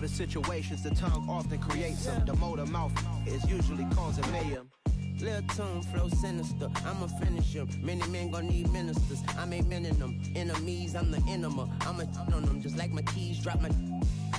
the situations the tongue often creates them. The motor mouth is usually causing mayhem. Lil' tune flow sinister, I'ma finish him. Many men gon' need ministers, I'm aiming them. Enemies, I'm the enema. I'ma on them just like my keys drop my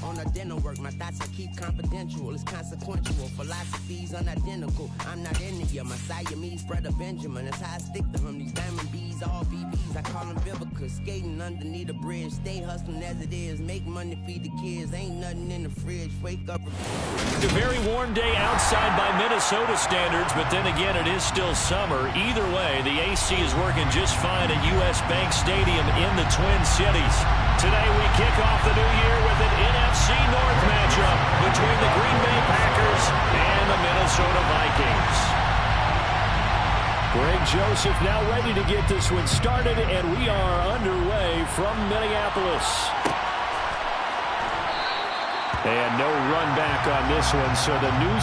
on a dental work. My thoughts I keep confidential, it's consequential. Philosophies unidentical, I'm not into you. My Siamese brother Benjamin, that's how I stick to him. These diamond bees, all BBs, I call them Vivica. Skating underneath a bridge, stay hustling as it is. Make money, feed the kids, ain't nothing in the fridge. Wake up. It's a very warm day outside by Minnesota standards, but then again, it is still summer. Either way, the AC is working just fine at U.S. Bank Stadium in the Twin Cities. Today, we kick off the new year with an NFC North matchup between the Green Bay Packers and the Minnesota Vikings. Greg Joseph now ready to get this one started, and we are underway from Minneapolis. And no run back on this one, so the new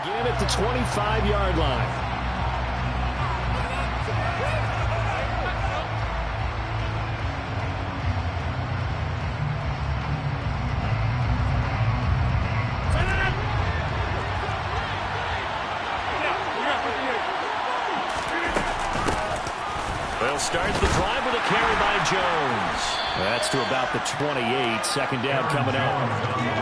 begin at the 25-yard line. They'll start the drive with a carry by Jones. That's to about the 28. Second down coming out.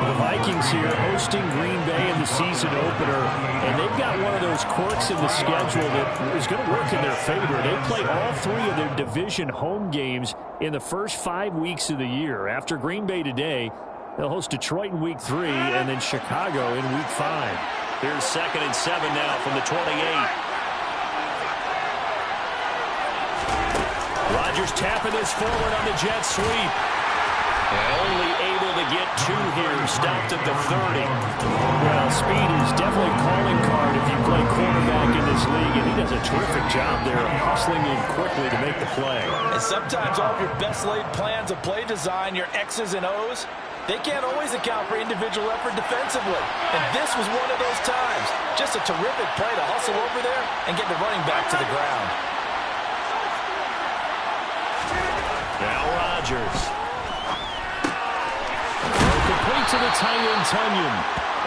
The Vikings here hosting Green Bay in the season opener, and they've got one of those quirks in the schedule that is going to work in their favor. They play all three of their division home games in the first 5 weeks of the year. After Green Bay today, they'll host Detroit in Week 3 and then Chicago in Week 5. Here's 2nd and 7 now from the 28. Rodgers tapping this forward on the jet sweep. Only able to get 2 here, stopped at the 30. Well, speed is definitely a calling card if you play quarterback in this league, and he does a terrific job there of hustling in quickly to make the play. And sometimes all of your best laid plans of play design, your X's and O's, they can't always account for individual effort defensively. And this was one of those times. Just a terrific play to hustle over there and get the running back to the ground. Now Rodgers. Complete to the tight end, Tunyon.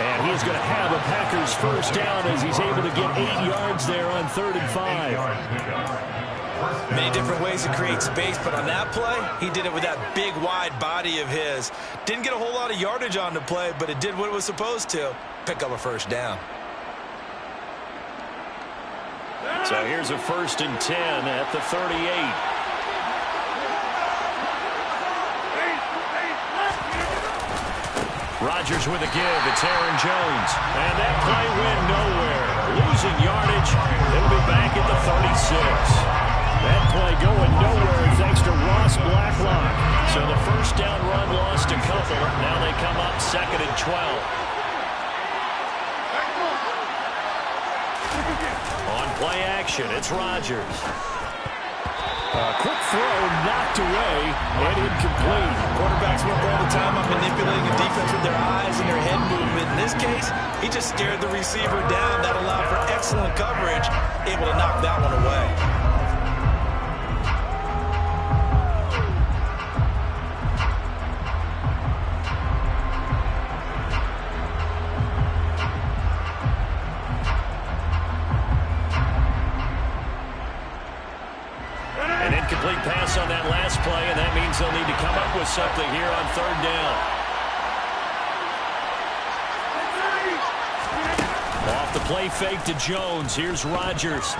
And he's going to have a Packers first down as he's able to get 8 yards there on 3rd and 5. Many different ways to create space, but on that play, he did it with that big, wide body of his. Didn't get a whole lot of yardage on the play, but it did what it was supposed to. Pick up a first down. So here's a 1st and 10 at the 38. Rodgers with a give. It's Aaron Jones. And that play went nowhere. Losing yardage. It'll be back at the 36. That play going nowhere thanks to Ross Blacklock. So the first down run lost a couple. Now they come up 2nd and 12. On play action, it's Rodgers. Quick throw, knocked away, and incomplete. Quarterbacks work all the time on manipulating a defense with their eyes and their head movement. In this case, he just stared the receiver down. That allowed for excellent coverage, able to knock that one away. Incomplete pass on that last play, and that means they'll need to come up with something here on 3rd down. Off The play fake to Jones. Here's Rodgers.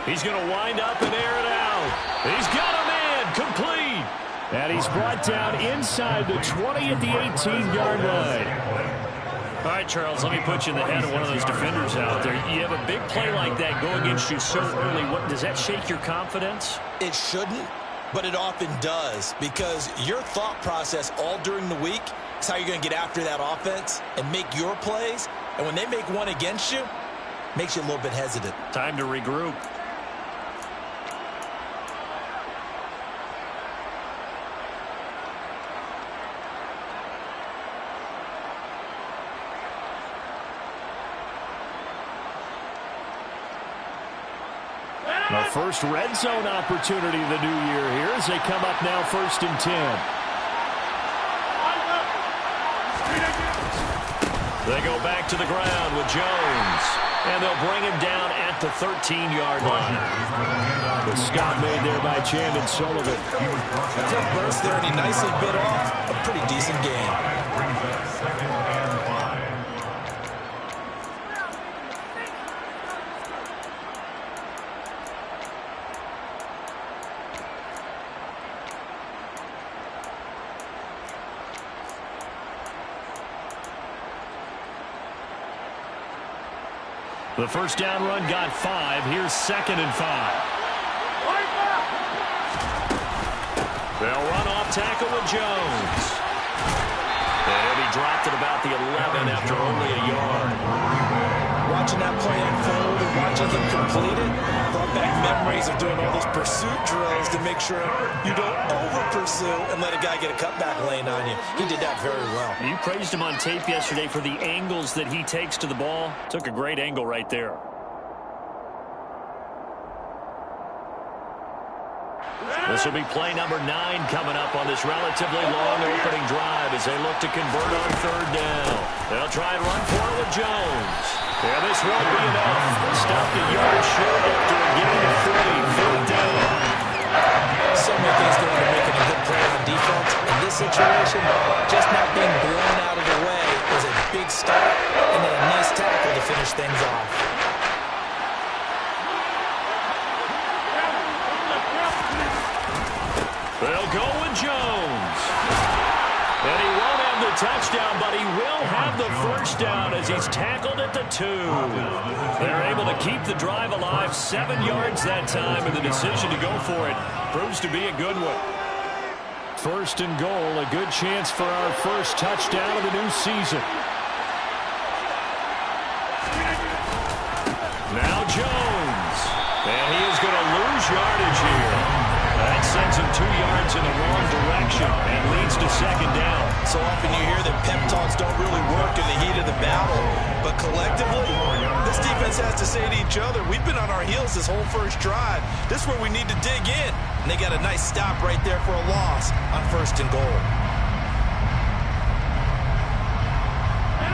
He's going to wind up and air it out. He's got a man. Complete. And he's brought down inside the 20 at the 18-yard line. All right, Charles, let me put you in the head of one of those defenders out there. You have a big play like that go against you so early. What, does that shake your confidence? It shouldn't, but it often does, because your thought process all during the week is how you're going to get after that offense and make your plays. And when they make one against you, it makes you a little bit hesitant. Time to regroup. The first red zone opportunity of the new year here as they come up now 1st and 10. They go back to the ground with Jones. And they'll bring him down at the 13-yard line. The stop made there by Chandon Sullivan. Tough burst there, and he nicely bit off a pretty decent game. The first down run got 5. Here's 2nd and 5. They'll run off tackle with Jones. And he dropped it about the 11 after only a yard. Watching that play unfold and watching him complete it brought back memories of doing all those pursuit drills to make sure you don't over-pursue and let a guy get a cutback lane on you. He did that very well. You praised him on tape yesterday for the angles that he takes to the ball. Took a great angle right there. This will be play number 9 coming up on this relatively long opening drive as they look to convert on 3rd down. They'll try and run for it with Jones. Yeah, this won't be enough. Stopped a yard short after a gain of 3. 4th down. So many things going to making a good play on defense. In this situation, just not being blown out of the way was a big stop and then a nice tackle to finish things off. They'll go with Jones. And he won't have the touchdown, but he will have the first down as he's tackled at the 2. They're able to keep the drive alive. 7 yards that time, and the decision to go for it proves to be a good one. 1st and goal, a good chance for our first touchdown of the new season. Now Jones. And he is going to lose yardage here. That sends him 2 yards in the wrong direction and leads to 2nd down. So often you hear that pep talks don't really work in the heat of the battle. But collectively, this defense has to say to each other, we've been on our heels this whole first drive. This is where we need to dig in. And they got a nice stop right there for a loss on 1st and goal.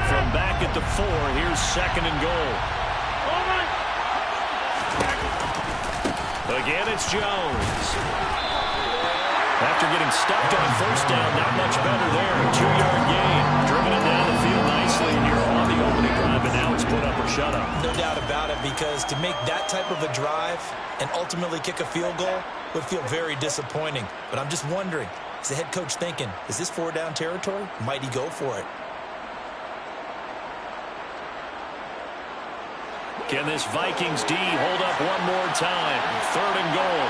From back at the 4, here's 2nd and goal. Again, it's Jones. After getting stuffed on 1st down, not much better there. 2-yard gain. Driven it down the field nicely here on the opening drive, and now it's put up or shut up. No doubt about it, because to make that type of a drive and ultimately kick a field goal would feel very disappointing. But I'm just wondering, is the head coach thinking, is this 4-down territory? Might he go for it? Can this Vikings D hold up one more time? 3rd and goal.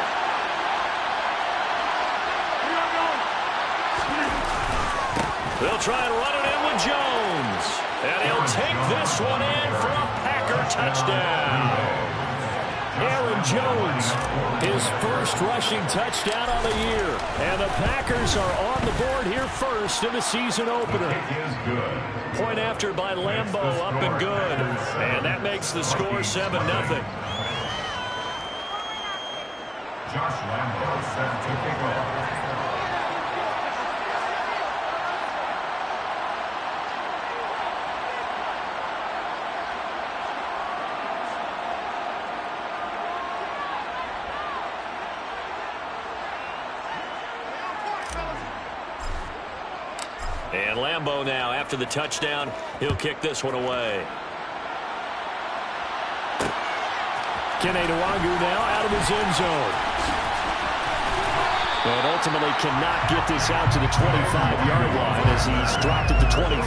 They'll try and run it in with Jones. And he'll take this one in for a Packer touchdown. Aaron Jones, his first rushing touchdown on the year. And the Packers are on the board here first in the season opener. Point after by Lambo, up and good. And that makes the score 7-0. Josh Lambo set to kick off. And Lambo now, after the touchdown, he'll kick this one away. Keneduagu now out of his end zone. And ultimately cannot get this out to the 25-yard line as he's dropped at the 23.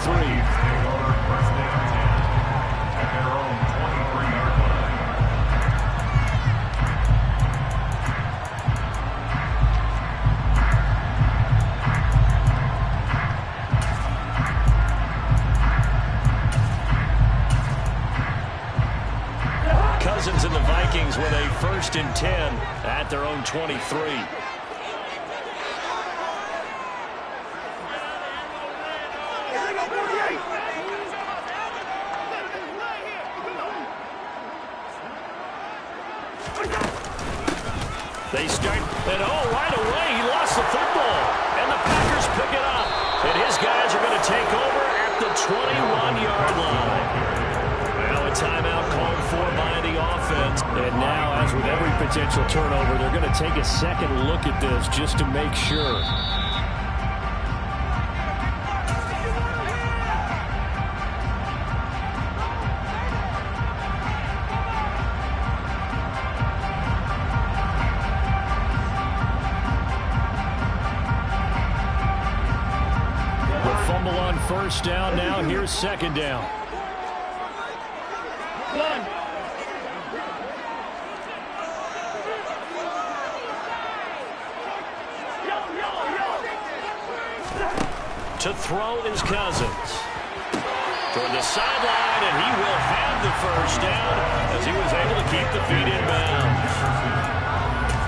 Cousins and the Vikings with a 1st and 10 at their own 23. They start, and right away he lost the football, and the Packers pick it up, and his guys are going to take over at the 21-yard line. Now a timeout called for by the offense, and now, as with every potential turnover, they're going to take a second look at this just to make sure. On 1st down now. Here's 2nd down. To throw is Cousins. Toward the sideline, and he will have the 1st down as he was able to keep the feet in bounds.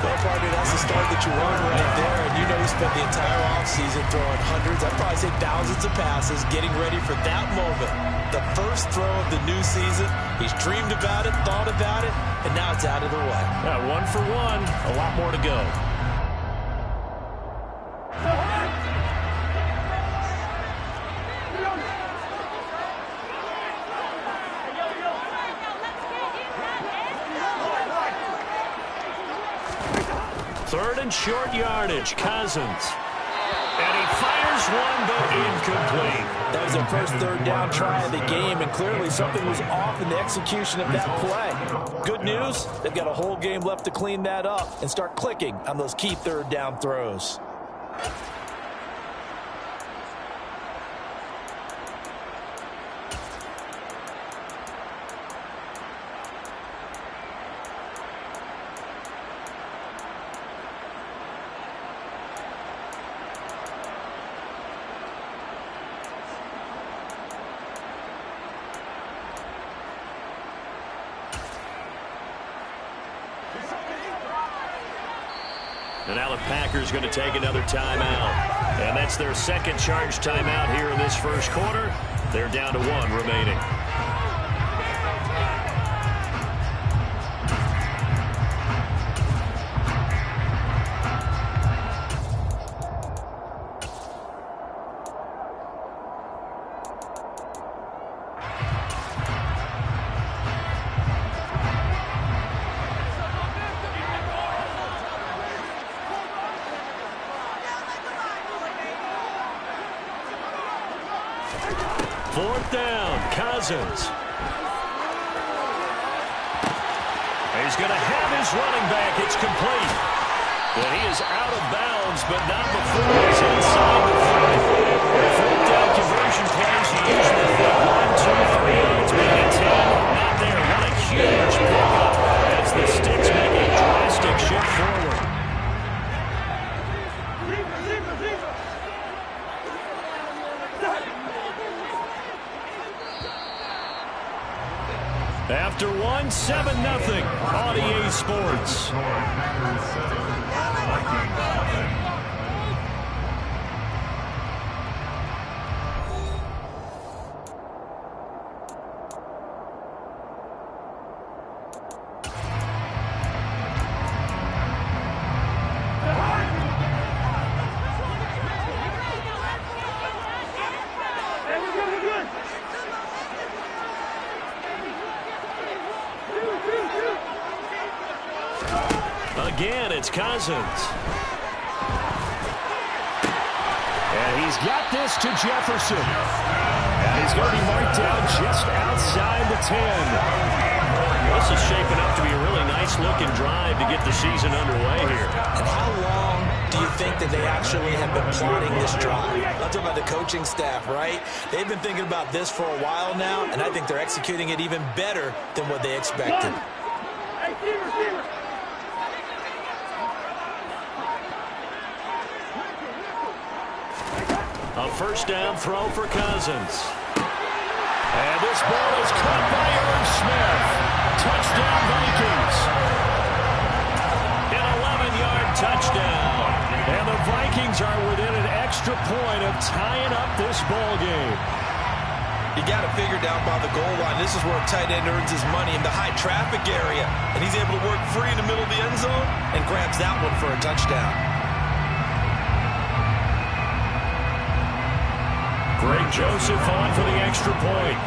Well, partner, that's the start that you want right there. And you know he spent the entire offseason throwing hundreds, I'd probably say thousands of passes, getting ready for that moment. The first throw of the new season. He's dreamed about it, thought about it, and now it's out of the way. Yeah, 1 for 1, a lot more to go. Third and short yardage, Cousins. And he fires one, but incomplete. That was their first 3rd down try of the game, and clearly something was off in the execution of that play. Good news, they've got a whole game left to clean that up and start clicking on those key 3rd down throws. And now the Packers going to take another timeout. And that's their 2nd charge timeout here in this 1st quarter. They're down to 1 remaining. Fourth down, Cousins. He's going to have his running back. It's complete. But he is out of bounds, but not before he's inside the 5. Fourth down conversion plays, you usually think 1, 2, 3, it's maybe 10. Not there. What a huge pickup as the Sticks make a drastic shift forward. After 1, 7-0 on EA Sports. Again, it's Cousins. And he's got this to Jefferson. And he's going to be marked down just outside the 10. This is shaping up to be a really nice-looking drive to get the season underway here. And how long do you think that they actually have been plotting this drive? I'm talking about the coaching staff, right? They've been thinking about this for a while now, and I think they're executing it even better than what they expected. A first down throw for Cousins. And this ball is caught by Irv Smith. Touchdown Vikings. An 11-yard touchdown. And the Vikings are within an extra point of tying up this ball game. You got to figure down by the goal line. This is where a tight end earns his money in the high traffic area. And he's able to work free in the middle of the end zone and grabs that one for a touchdown. Greg Joseph on for the extra point.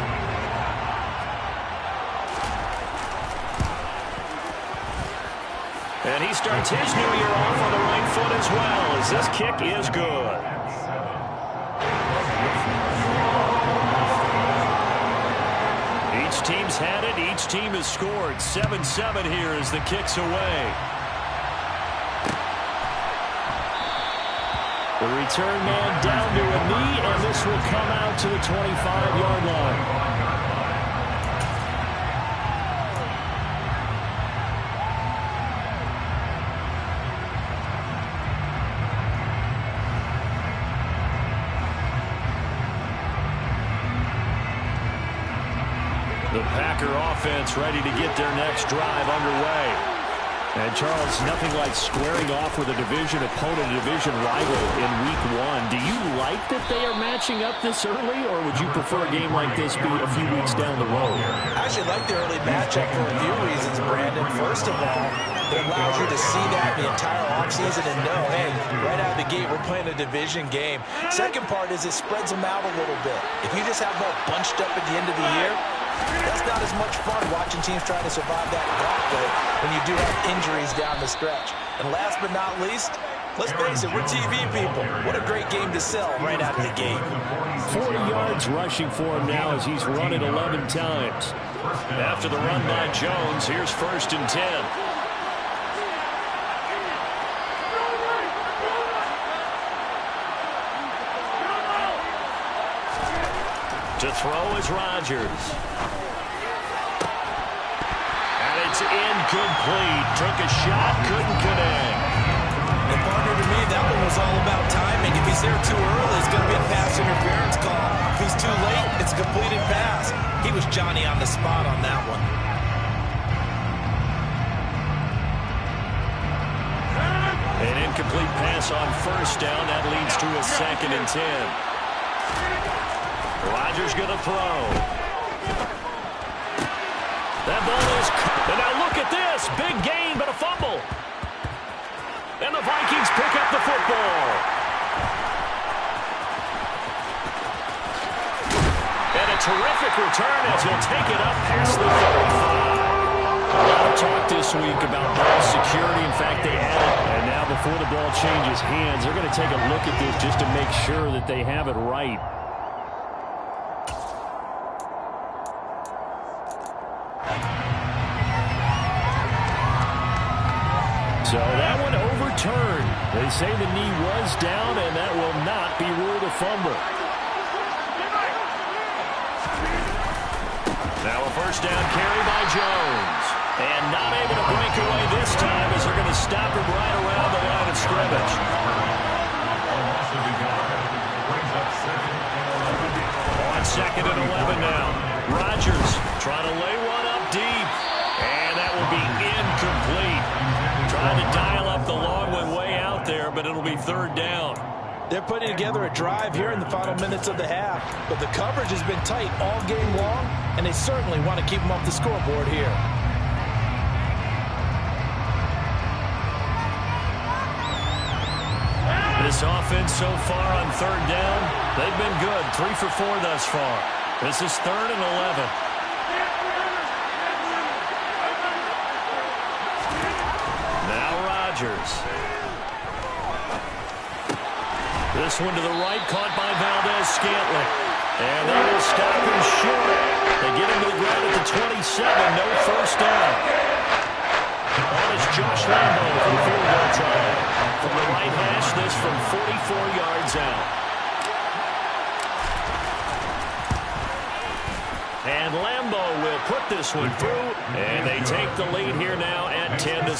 And he starts his new year off on the right foot as well, as this kick is good. Each team's had it. Each team has scored. 7-7 here as the kick's away. The return man down to a knee, and this will come out to the 25-yard line. The Packer offense ready to get their next drive underway. And, Charles, nothing like squaring off with a division opponent, a division rival in Week 1. Do you like that they are matching up this early, or would you prefer a game like this be a few weeks down the road? I actually like the early matchup for a few reasons, Brandon. First of all, it allows you to see that the entire offseason and know, hey, right out of the gate, we're playing a division game. Second part is it spreads them out a little bit. If you just have them all bunched up at the end of the year, that's not as much fun watching teams trying to survive that gauntlet when you do have injuries down the stretch. And last but not least, let's face it, we're TV people. What a great game to sell right out of the gate. 40 yards rushing for him now as he's run it 11 times. After the run by Jones, here's 1st and 10. To throw is Rodgers. And it's incomplete. Took a shot, couldn't connect. And partner, to me, that one was all about timing. If he's there too early, it's going to be a pass interference call. If he's too late, it's a completed pass. He was Johnny on the spot on that one. An incomplete pass on 1st down. That leads to a 2nd and 10. Rodgers going to throw. That ball is caught. And now look at this. Big gain, but a fumble. And the Vikings pick up the football. And a terrific return as he'll take it up past the 35. A lot of talk this week about ball security. In fact, they added, and now before the ball changes hands, they're going to take a look at this just to make sure that they have it right. So that one overturned. They say the knee was down, and that will not be ruled a fumble. Now a 1st down carry by Jones. And not able to break away this time as they're going to stop him right around the line of scrimmage. On 2nd and 11 now. Rodgers trying to lay one up deep. And that will be incomplete. Trying to dial up the long one way out there, but it'll be 3rd down. They're putting together a drive here in the final minutes of the half, but the coverage has been tight all game long, and they certainly want to keep them off the scoreboard here. This offense so far on 3rd down, they've been good. 3 for 4 thus far. This is 3rd and 11. This one to the right, caught by Valdez-Scantling. And they will stop him short. They get him to the ground at the 27. No first down. On is Josh Lambo for the field goal try. From the right hash, this from 44 yards out. And Lambo will put this one through, and they take the lead here now at 10-7.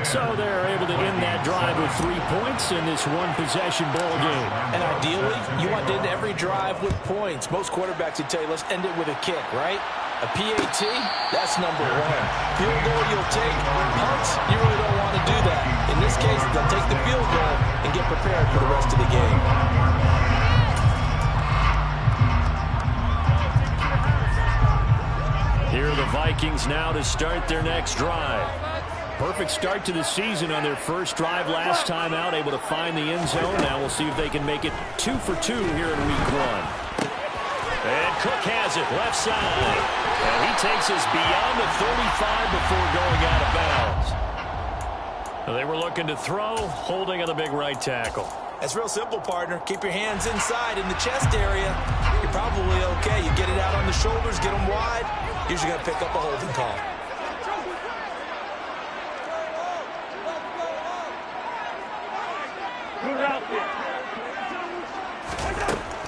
So they're able to end that drive with 3 points in this one-possession ball game. And ideally, you want to end every drive with points. Most quarterbacks would tell you, let's end it with a kick, right? A PAT, that's number one. Field goal you'll take. Punts, you really don't want to do that. In this case, they'll take the field goal and get prepared for the rest of the game. Here are the Vikings now to start their next drive. Perfect start to the season on their first drive last time out, able to find the end zone. Now we'll see if they can make it 2 for 2 here in week 1. And Cook has it left side. And he takes us beyond the 35 before going out of bounds. They were looking to throw, holding on the big right tackle. That's real simple, partner. Keep your hands inside in the chest area. You're probably okay. You get it out on the shoulders, get them wide. Usually going to pick up a holding call.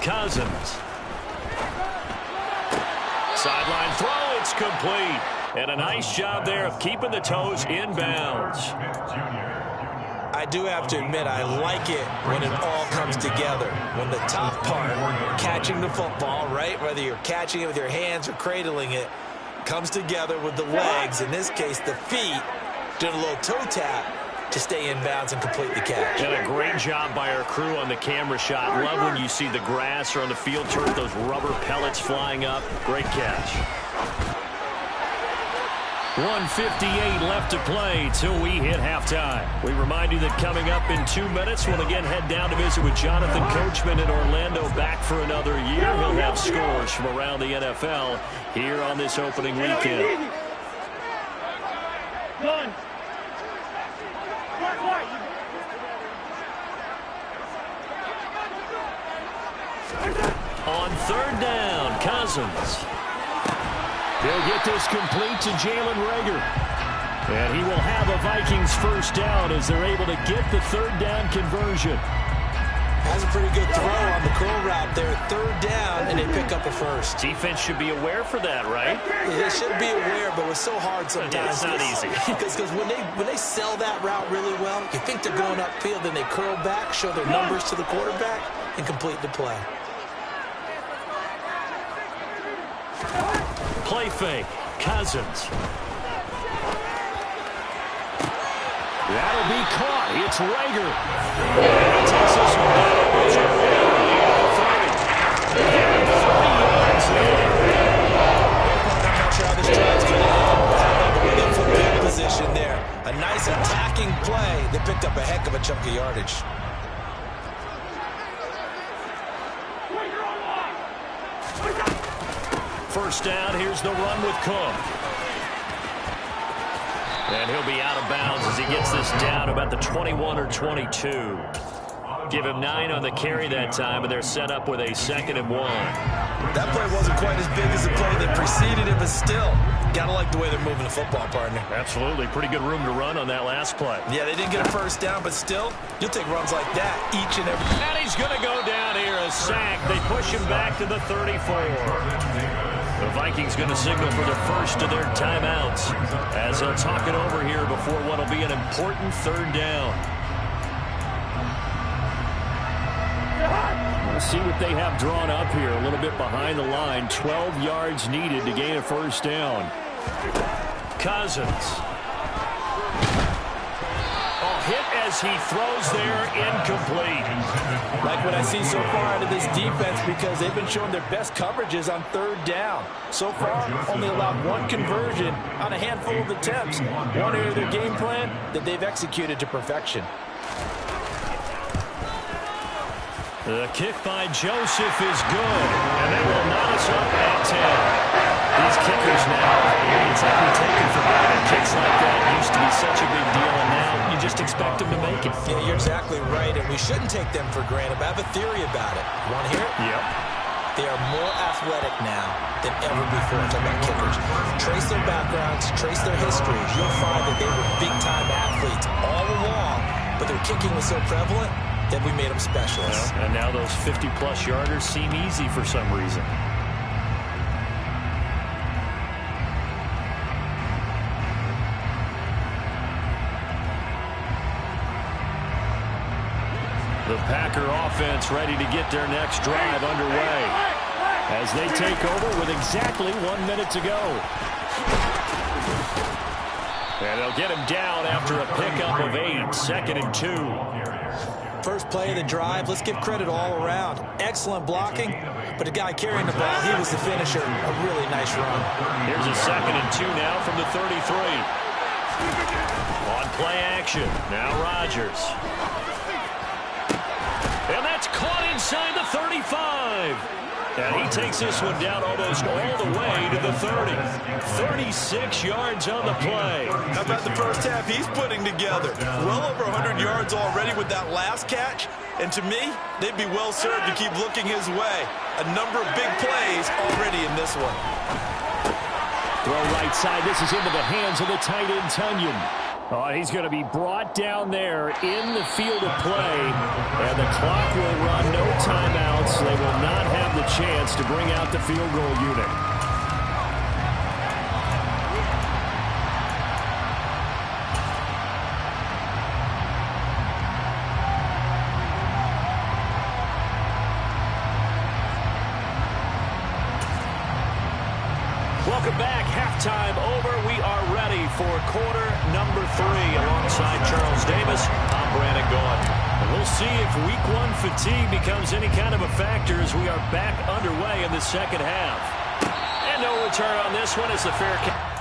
Cousins. Sideline throw, it's complete. And a nice job there of keeping the toes in bounds. I do have to admit, I like it when it all comes together. When the top part, catching the football, right, whether you're catching it with your hands or cradling it, comes together with the legs, in this case the feet, doing a little toe tap to stay in bounds and complete the catch. And a great job by our crew on the camera shot. Love when you see the grass or on the field turf, those rubber pellets flying up. Great catch. 1:58 left to play till we hit halftime. We remind you that coming up in 2 minutes, we'll again head down to visit with Jonathan Coachman in Orlando, back for another year. He'll have scores from around the NFL here on this opening weekend. On third down, Cousins. He'll get this complete to Jalen Reagor. And he will have a Vikings first down as they're able to get the third down conversion. Has a pretty good throw on the curl route there. Third down, and they pick up a first. Defense should be aware for that, right? They should be aware, but it's so hard sometimes. It's not easy. Because when they sell that route really well, you think they're going upfield, then they curl back, show their numbers to the quarterback, and complete the play. Play fake. Cousins. That'll be caught. It's Reagor. He takes this one down. It's 30 yards there. I'm not sure how this drive's going to end. With them for field position there. A nice attacking play. They picked up a heck of a chunk of yardage. First down, here's the run with Cook. And he'll be out of bounds as he gets this down about the 21 or 22. Give him 9 on the carry that time, and they're set up with a 2nd and 1. That play wasn't quite as big as the play that preceded it, but still, gotta like the way they're moving the football, partner. Absolutely. Pretty good room to run on that last play. Yeah, they didn't get a first down, but still, you'll take runs like that each and every. And he's going to go down here, a sack. They push him back to the 34. The Vikings going to signal for the first of their timeouts as they'll talk it over here before what will be an important third down. We'll see what they have drawn up here. A little bit behind the line. 12 yards needed to gain a first down. Cousins. Hit as he throws there, incomplete. Like what I see so far out of this defense, because they've been showing their best coverages on third down. So far, only allowed 1 conversion on a handful of attempts. One area of their game plan that they've executed to perfection. The kick by Joseph is good, and they will knot us up at 10. These kickers now, it's like we take it for granted. Kicks like that used to be such a big deal, and now you just expect them to make it. Yeah, you're exactly right, and we shouldn't take them for granted, but I have a theory about it. You want to hear it? Yep. They are more athletic now than ever before. Talk about kickers. Trace their backgrounds, trace their histories. You'll find that they were big-time athletes all along, but their kicking was so prevalent that we made them specialists. Well, and now those 50-plus yarders seem easy for some reason. The Packer offense ready to get their next drive underway as they take over with exactly 1 minute to go. And they'll get him down after a pickup of 8, 2nd and 2. First play of the drive, let's give credit all around. Excellent blocking, but the guy carrying the ball, he was the finisher. A really nice run. Here's a 2nd and 2 now from the 33. On play action, now Rodgers. And that's caught inside the 35. And he takes this one down almost all the way to the 30. 36 yards on the play. How about the first half he's putting together? Well over 100 yards already with that last catch. And to me, they'd be well served to keep looking his way. A number of big plays already in this one. Throw right side. This is into the hands of the tight end, Tunyon. Oh, he's going to be brought down there in the field of play, and the clock will run, no timeouts. They will not have the chance to bring out the field goal unit. Welcome back. Halftime over. We are ready for quarter number 3. Alongside Charles Davis, I'm Brandon Gaughan. And we'll see if week 1 fatigue becomes any kind of a factor as we are back underway in the second half. And no return on this one as the fair catch.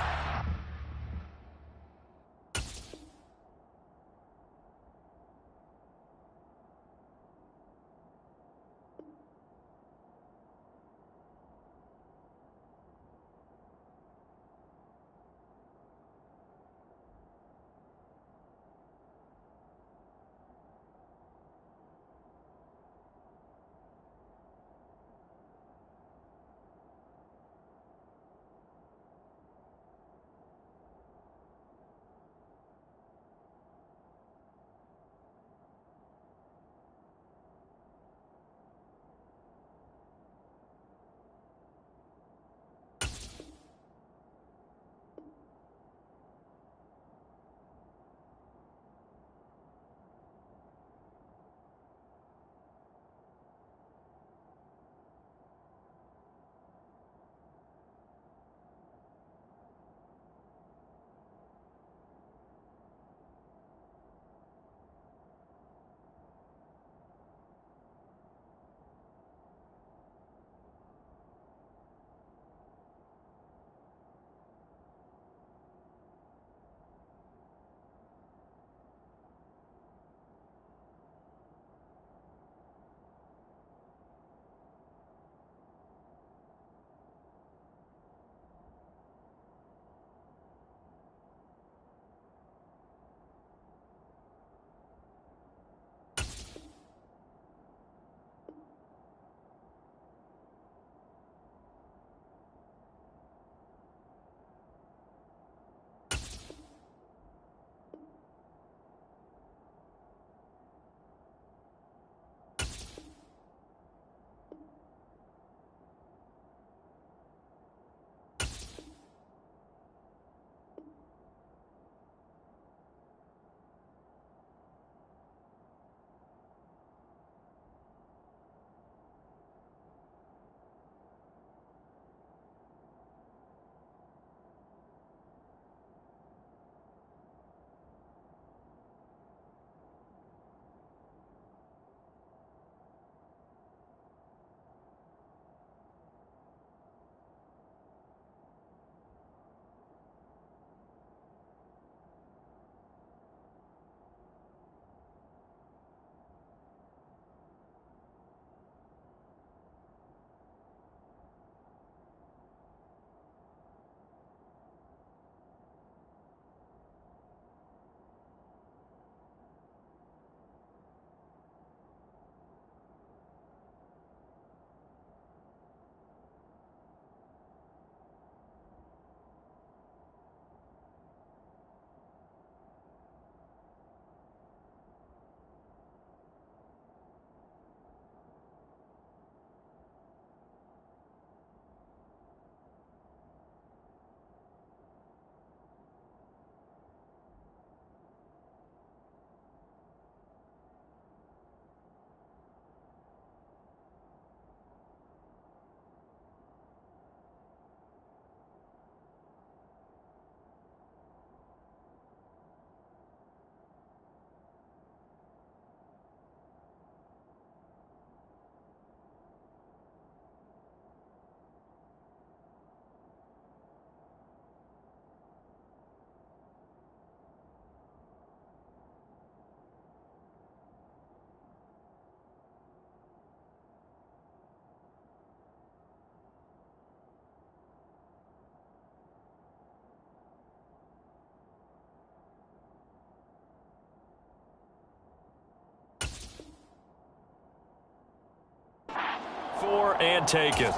score and take it.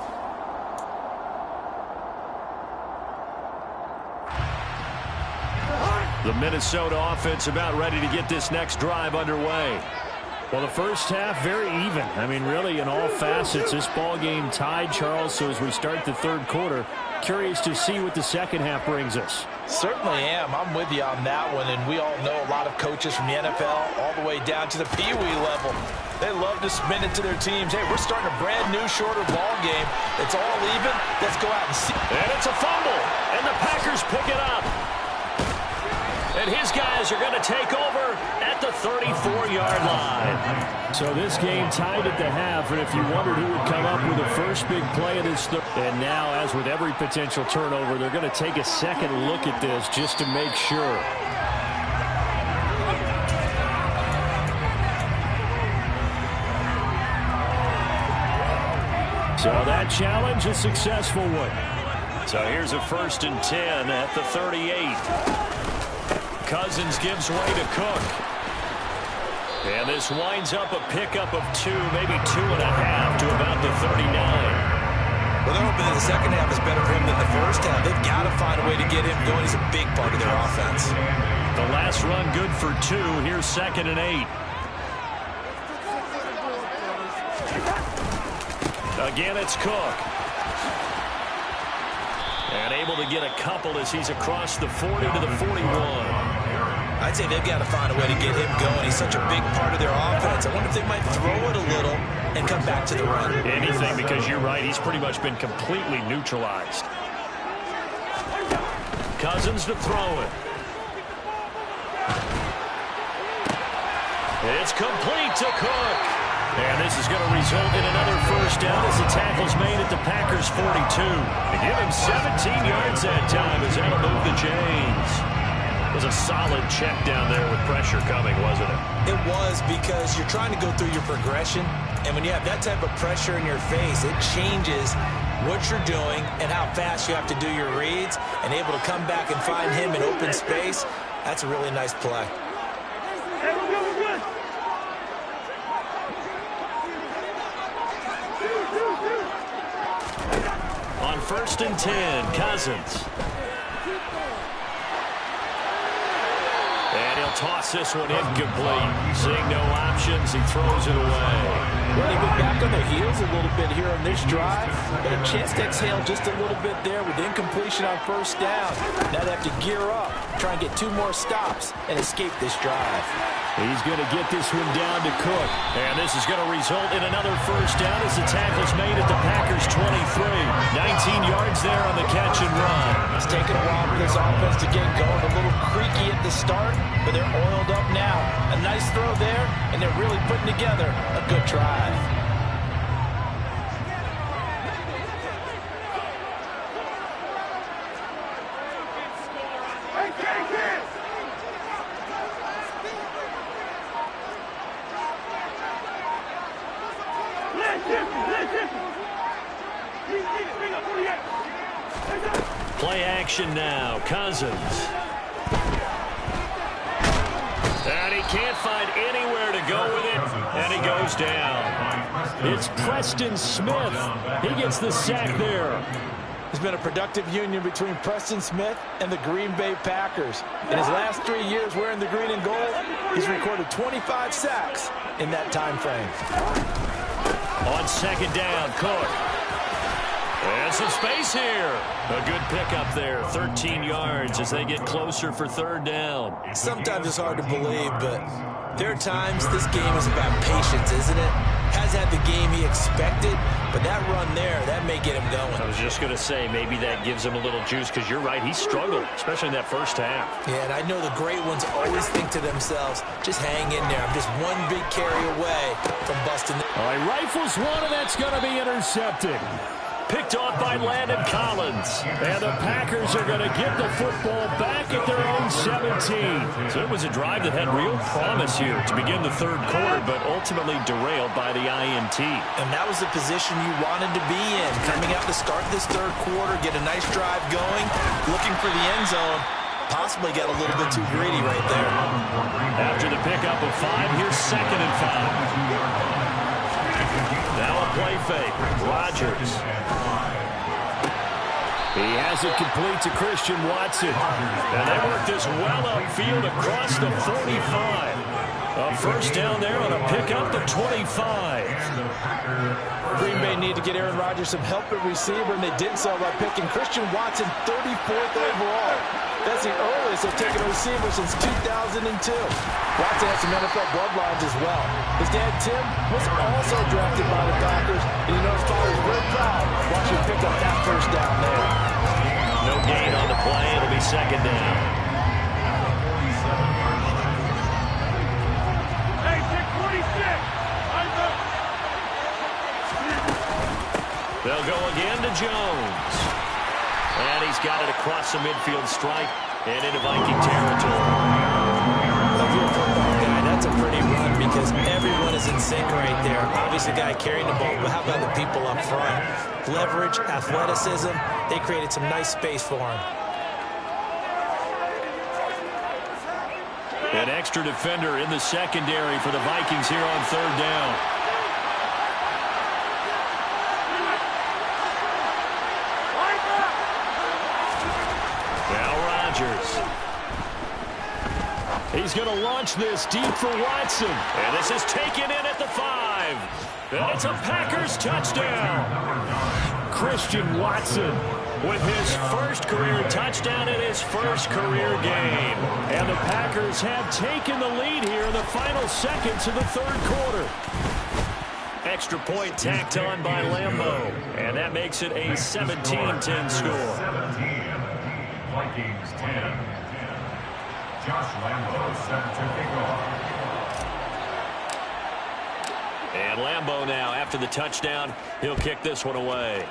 The Minnesota offense about ready to get this next drive underway. Well, the first half, very even. I mean, really, in all facets, this ball game tied, Charles. So as we start the third quarter, curious to see what the second half brings us. Certainly am. I'm with you on that one. And we all know a lot of coaches from the NFL all the way down to the Pee Wee level. They love to spin it to their teams. Hey, we're starting a brand new, shorter ball game. It's all even. Let's go out and see. And it's a fumble. And the Packers pick it up. And his guys are going to take over at the 34-yard line. So this game tied at the half, and if you wondered who would come up with the first big play of this, and now, as with every potential turnover, they're going to take a second look at this just to make sure. So that challenge, a successful one. So here's a 1st and 10 at the 38. Cousins gives way to Cook. And this winds up a pickup of 2, maybe 2.5 to about the 39. Well, they're hoping that the second half is better for him than the first half. They've got to find a way to get him going. He's a big part of their offense. The last run good for 2. Here's 2nd and 8. Again, it's Cook. And able to get a couple as he's across the 40 to the 41. I'd say they've got to find a way to get him going. He's such a big part of their offense. I wonder if they might throw it a little and come back to the run. Anything, because you're right. He's pretty much been completely neutralized. Cousins to throw it. It's complete to Cook. And this is going to result in another first down as the tackle's made at the Packers' 42. They give him 17 yards that time as that'll move the chains. It was a solid check down there with pressure coming, wasn't it? It was, because you're trying to go through your progression, and when you have that type of pressure in your face, it changes what you're doing and how fast you have to do your reads, and able to come back and find him in open space. That's a really nice play. On 1st and 10, Cousins. And he'll toss this one incomplete. Seeing no options, he throws it away. Well, they've been back on their heels a little bit here on this drive, but a chance to exhale just a little bit there with incompletion on first down. Now they have to gear up, try and get 2 more stops, and escape this drive. He's going to get this one down to Cook. And this is going to result in another first down as the tackle's made at the Packers' 23. 19 yards there on the catch and run. It's taken a while for this offense to get going. A little creaky at the start, but they're oiled up now. A nice throw there, and they're really putting together a good drive. Play action now. Cousins. And he can't find anywhere to go with it, and he goes down. It's Preston Smith. He gets the sack there. There's been a productive union between Preston Smith and the Green Bay Packers. In his last 3 years wearing the green and gold, he's recorded 25 sacks in that time frame. On 2nd down, Cook. And some space here. A good pickup there. 13 yards as they get closer for 3rd down. Sometimes it's hard to believe, but there are times this game is about patience, isn't it? Has had the game he expected, but that run there, that may get him going. I was just going to say, maybe that gives him a little juice, because you're right, he struggled, especially in that first half. Yeah, and I know the great ones always think to themselves, just hang in there. I'm just one big carry away from busting. All right, rifles one, and that's going to be intercepted. Picked off by Landon Collins. And the Packers are going to get the football back at their own 17. So it was a drive that had real promise here to begin the third quarter, but ultimately derailed by the INT. And that was the position you wanted to be in. Coming out to start this third quarter, get a nice drive going, looking for the end zone. Possibly got a little bit too greedy right there. After the pickup of 5, here's 2nd and 5. Now a play fake. Rodgers. He has it complete to Christian Watson. And they work this well upfield across the 45. A first down there on a pickup to 25. Green Bay need to get Aaron Rodgers some help at receiver, and they did so by picking Christian Watson 34th overall. That's the earliest they've taken a receiver since 2002. Watson has some NFL bloodlines as well. His dad, Tim, was also drafted by the Packers, and you know his father's very proud watching him pick up that first down there. No gain on the play. It'll be second down. Hey, 646! They'll go again to Jones. And he's got it across the midfield stripe and into Viking territory. If you're a football guy, that's a pretty run because everyone is in sync right there. Obviously, the guy carrying the ball, but how about the people up front? Leverage, athleticism, they created some nice space for him. An extra defender in the secondary for the Vikings here on third down. He's going to launch this deep for Watson. And this is taken in at the 5. And it's a Packers touchdown. Christian Watson with his first career touchdown in his first career game. And the Packers have taken the lead here in the final seconds of the third quarter. Extra point tacked on by Lambeau. And that makes it a 17-10 score. 17. Vikings 10. Josh Lambeau set to kick off. And Lambeau now, after the touchdown, he'll kick this one away.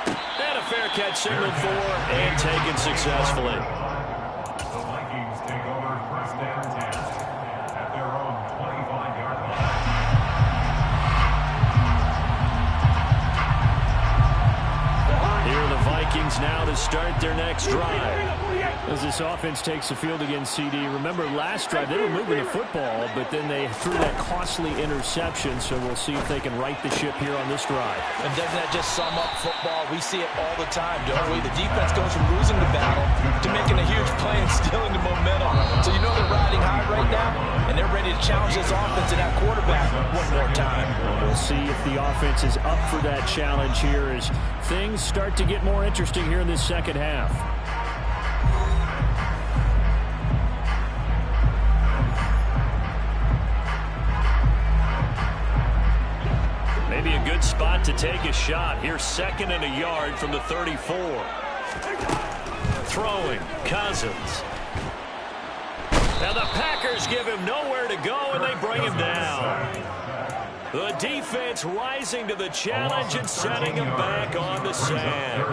And a fair catch signaled for and taken successfully. The Vikings take over first down 10 at their own 25-yard line. Here are the Vikings now to start their next drive. As this offense takes the field against CD, remember last drive they were moving the football, but then they threw that costly interception, so we'll see if they can right the ship here on this drive. And doesn't that just sum up football? We see it all the time, don't we? The defense goes from losing the battle to making a huge play and stealing the momentum. So you know they're riding high right now, and they're ready to challenge this offense and that quarterback one more time. We'll see if the offense is up for that challenge here as things start to get more interesting here in this second half. Maybe a good spot to take a shot. Here's second and a yard from the 34. Throwing, Cousins. Now the Packers give him nowhere to go, and they bring him down. The defense rising to the challenge and setting him back on the sand.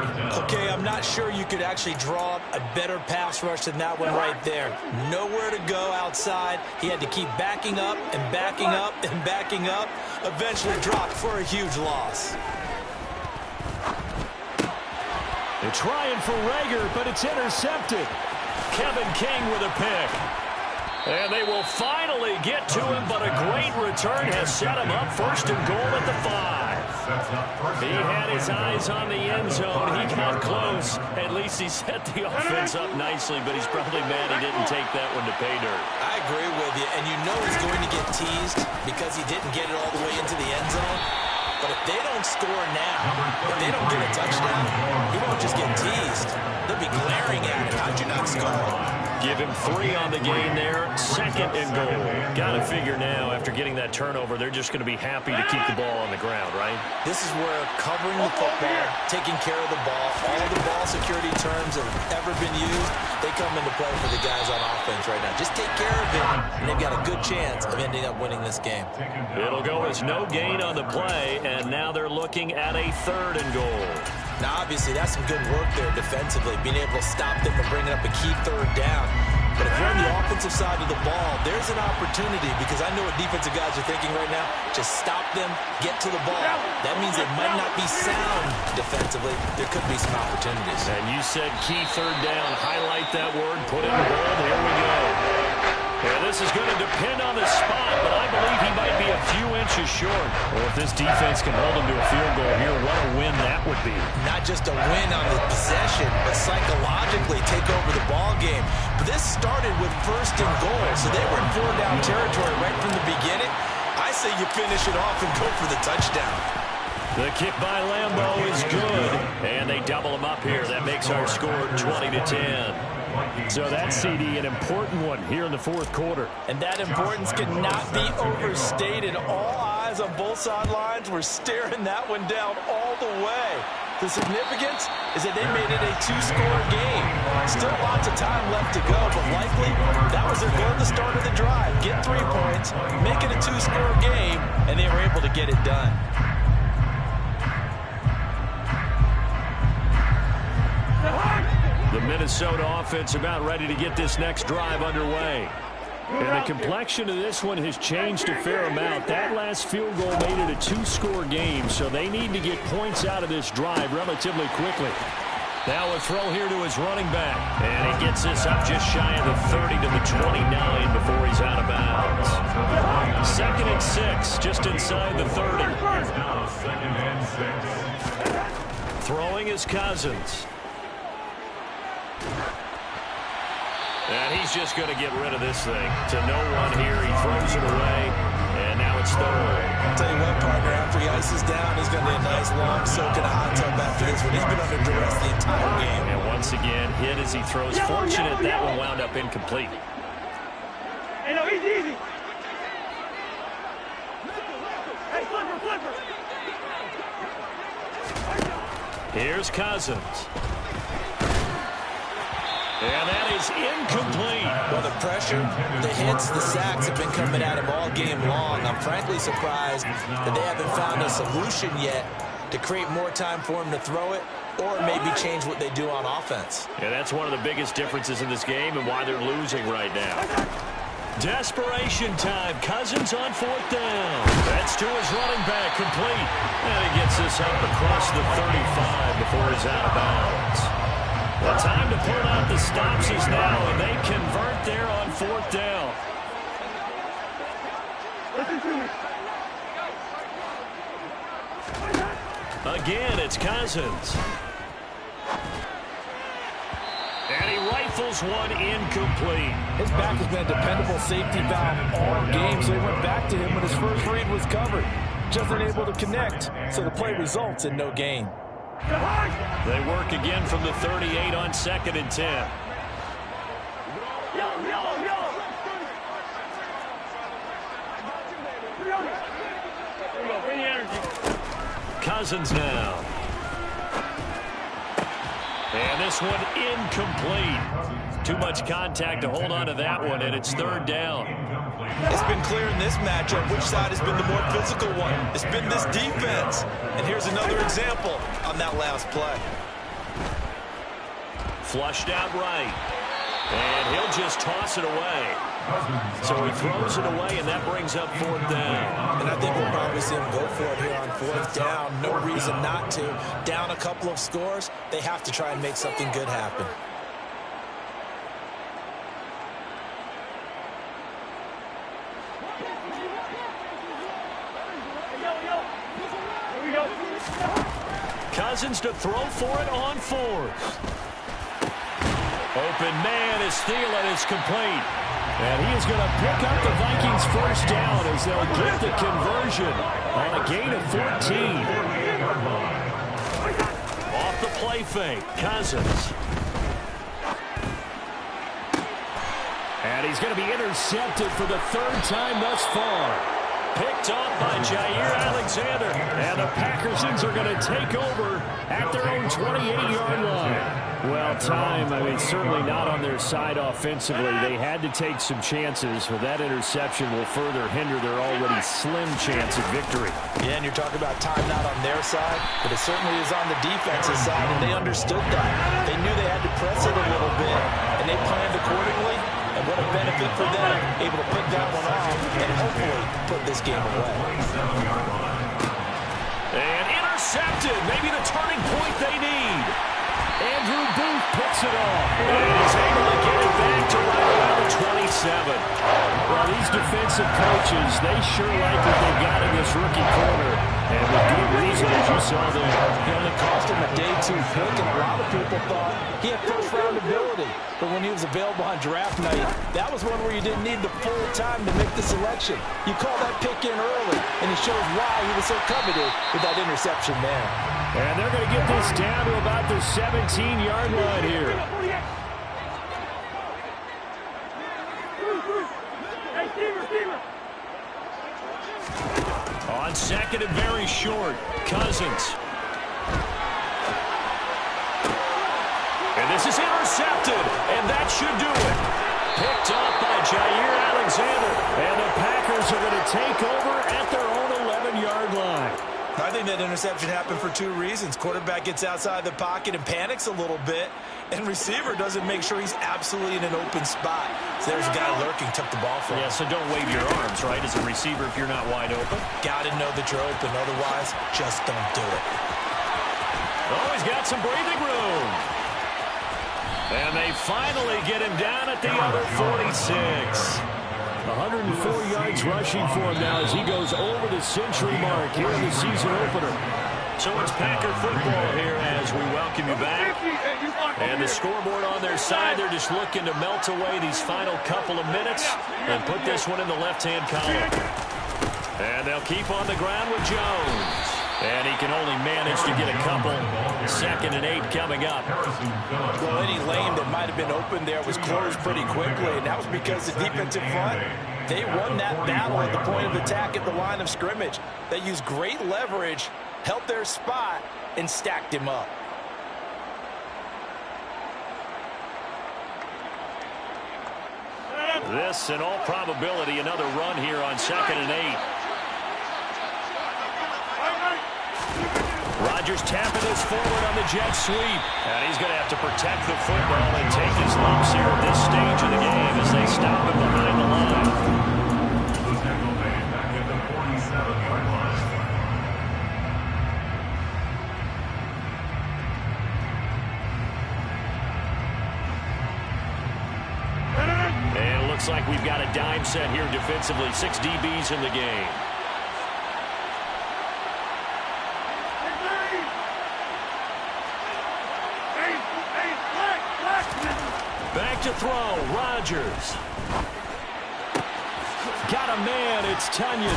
Okay, I'm not sure you could actually draw up a better pass rush than that one right there. Nowhere to go outside. He had to keep backing up and backing up and backing up. Eventually dropped for a huge loss. They're trying for Rager, but it's intercepted. Kevin King with a pick. And they will finally get to him, but a great return has set him up first and goal at the 5. He had his eyes on the end zone. He got close. At least he set the offense up nicely, but he's probably mad he didn't take that one to pay dirt. I agree with you, and you know he's going to get teased because he didn't get it all the way into the end zone. But if they don't score now, if they don't get a touchdown, he won't just get teased. They'll be glaring at him. How'd you not score? Give him 3 on the game there. Second and goal. Got to figure now, after getting that turnover, they're just going to be happy to keep the ball on the ground, right? This is where covering the football, taking care of the ball, all the ball security terms that have ever been used, they come into play for the guys on offense right now. Just take care of it, and they've got a good chance of ending up winning this game. It'll go as no gain on the play, and now they're looking at a third and goal. Now, obviously, that's some good work there defensively, being able to stop them from bringing up a key third down. But if you're on the offensive side of the ball, there's an opportunity because I know what defensive guys are thinking right now. Just stop them, get to the ball. That means it might not be sound defensively. There could be some opportunities. And you said key third down. Highlight that word, put it in bold. Here we go. And this is going to depend on the spot, but I believe he might be a few inches short. Well, if this defense can hold him to a field goal here, what a win that would be. Not just a win on the possession, but psychologically take over the ball game. But this started with 1st and goal, so they were in 4-down territory right from the beginning. I say you finish it off and go for the touchdown. The kick by Lambeau is good, and they double him up here. That makes our score 20-10. So that's, CD, an important one here in the 4th quarter. And that importance cannot be overstated. All eyes on both sidelines were staring that one down all the way. The significance is that they made it a 2-score game. Still lots of time left to go, but likely that was their goal at the start of the drive. Get 3 points, make it a 2-score game, and they were able to get it done. The Minnesota offense about ready to get this next drive underway. And the complexion of this one has changed a fair amount. That last field goal made it a 2-score game, so they need to get points out of this drive relatively quickly. Now a throw here to his running back. And he gets this up just shy of the 30 to the 29 before he's out of bounds. 2nd and 6, just inside the 30. Now 2nd and 6. Throwing is Cousins. And he's just going to get rid of this thing. To no one here, he throws it away, and now it's 3rd. I'll tell you what, partner, after he ices down, he's going to be a nice long soak in a hot tub after this one. He's been under duress the entire game. And once again, hit as he throws. Fortunate that one wound up incomplete. Hey, no, he's easy. Hey, flipper. Here's Cousins. And that is incomplete. Well, the pressure, the hits, the sacks have been coming at him all game long. I'm frankly surprised that they haven't found a solution yet to create more time for him to throw it or maybe change what they do on offense. Yeah, that's one of the biggest differences in this game and why they're losing right now. Desperation time. Cousins on 4th down. That's to his running back, complete. And he gets this up across the 35 before he's out of bounds. The time to pull out the stops is now, and they convert there on 4th down. Listen to me. Again, it's Cousins. And he rifles one incomplete. His back has been a dependable safety valve all game, so he went back to him when his first read was covered. Just unable to connect, so the play results in no gain. They work again from the 38 on 2nd and 10. Cousins now. And this one incomplete. Too much contact to hold on to that one, and it's 3rd down. It's been clear in this matchup which side has been the more physical one. It's been this defense. And here's another example on that last play. Flushed out right. And he'll just toss it away. So he throws it away, and that brings up 4th down. And I think we'll probably see him go for it here on 4th down. No reason not to. Down a couple of scores, they have to try and make something good happen. Cousins to throw for it on 4th. Open man is Thielen. It's complete. And he is going to pick up the Vikings' 1st down as they'll get the conversion on a gain of 14. Off the play fake, Cousins. And he's going to be intercepted for the 3rd time thus far. Picked off by Jair Alexander. And the Packersons are going to take over at their own 28-yard line. Well, certainly not on their side offensively. They had to take some chances, but that interception will further hinder their already slim chance of victory. Yeah, and you're talking about time not on their side, but it certainly is on the defensive side, and they understood that. They knew they had to press it a little bit, and they planned accordingly. And what a benefit for them, able to pick that one off and hopefully put this game away. And intercepted, maybe the turning point they need. Andrew Booth picks it off and is able to get it back to right around the 27. defensive coaches, they sure like what they've got in this rookie corner. And with good reason, as you saw there. He only cost him a day 2 pick, and a lot of people thought he had first-round ability. But when he was available on draft night, that was one where you didn't need the full time to make the selection. You call that pick in early, and it shows why he was so coveted with that interception there. And they're going to get this down to about the 17-yard line here. On second and very short, Cousins. And this is intercepted, and that should do it. Picked up by Jair Alexander, and the Packers are going to take over at their own 11-yard line. I think that interception happened for 2 reasons. Quarterback gets outside the pocket and panics a little bit, and receiver doesn't make sure he's absolutely in an open spot. So there's a guy lurking, took the ball from him. Yeah, so don't wave your arms, right, as a receiver if you're not wide open. Got to know that you're open. Otherwise, just don't do it. Oh, he's got some breathing room. And they finally get him down at the other 46. 104 yards rushing for him now as he goes over the century mark here in the season opener. So it's Packer football here as we welcome you back. And the scoreboard on their side, they're just looking to melt away these final couple of minutes and put this one in the left-hand column. And they'll keep on the ground with Jones. And he can only manage to get a couple. 2nd and 8 coming up. Well, any lane that might have been open there was closed pretty quickly, and that was because the defensive front, they won that battle at the point of attack at the line of scrimmage. They used great leverage, held their spot, and stacked him up. This, in all probability, another run here on 2nd and 8. Rodgers tapping this forward on the jet sweep. And he's going to have to protect the football and take his lumps here at this stage of the game as they stop him behind the line. The Tampa Bay back at the 47-yard line. And it looks like we've got a dime set here defensively. 6 DBs in the game. Back to throw, Rodgers. Got a man, it's Tunyon.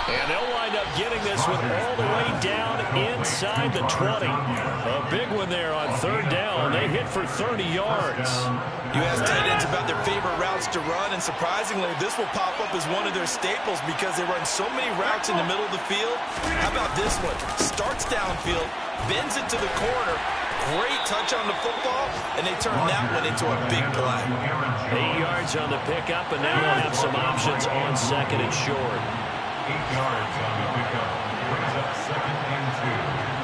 And they'll wind up getting this one all the way down inside the 20. A big one there on 3rd down. They hit for 30 yards. You ask tight ends about their favorite routes to run, and surprisingly, this will pop up as one of their staples because they run so many routes in the middle of the field. How about this one? Starts downfield, bends it to the corner, great touch on the football, and they turn that one into a big play. 8 yards on the pickup, and now we'll have some options on 2nd and short. 8 yards on the pickup. Brings up 2nd and 2.